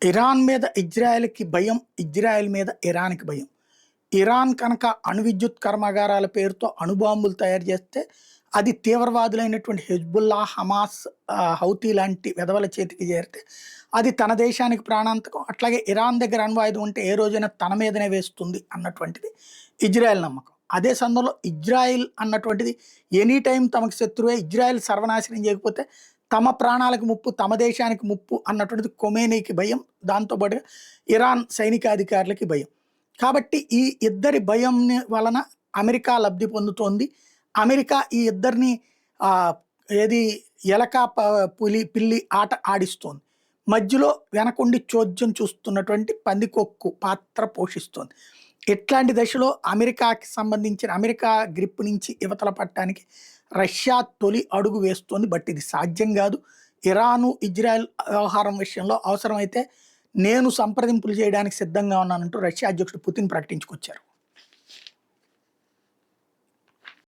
Iran మీద ఇజ్రాయెల్‌కి భయం, Israel మీద ఇరాన్‌కి భయం. ఇరాన్ కనుక అణు విద్యుత్ కర్మాగారాల పేరుతో అణుబాంబులు తయారు చేస్తే, అది తీవ్రవాదులైనటువంటి హెజ్బుల్లా, హమాస్, హౌతీ లాంటి వెధవల చేతికి చేరితే, అది తన దేశానికి ప్రాణాంతకం. అట్లాగే ఇరాన్ దగ్గర అణ్వాయుధం ఉంటే ఏ రోజైనా తన మీదనే వేస్తుంది అన్నటువంటిది ఇజ్రాయెల్ నమ్మకం. అదే సమయంలో ఇజ్రాయిల్ అన్నటువంటిది ఎనీ టైమ్ తమకు శత్రువే. ఇజ్రాయెల్ సర్వనాశనం చేయకపోతే తమ ప్రాణాలకు ముప్పు, తమ దేశానికి ముప్పు అన్నటువంటిది ఖొమేనీకి భయం. దాంతో పాటుగా ఇరాన్ సైనికాధికారులకి భయం. కాబట్టి ఈ ఇద్దరి భయం వలన అమెరికా లబ్ధి పొందుతోంది. అమెరికా ఈ ఇద్దరిని ఆహ్, ఏది ఎలక, పిల్లి ఆట ఆడిస్తోంది. మధ్యలో వెనకుండి చోద్యం చూస్తున్నటువంటి పందికొక్కు పాత్ర పోషిస్తోంది. ఇట్లాంటి దశలో అమెరికాకి సంబంధించిన అమెరికా గ్రిప్ నుంచి ఇవతల పడటానికి రష్యా తొలి అడుగు వేస్తోంది. బట్ ఇది సాధ్యం కాదు. ఇరాను, ఇజ్రాయెల్ వ్యవహారం విషయంలో అవసరమైతే నేను సంప్రదింపులు చేయడానికి సిద్ధంగా ఉన్నానంటూ రష్యా అధ్యక్షుడు పుతిన్ ప్రకటించుకొచ్చారు.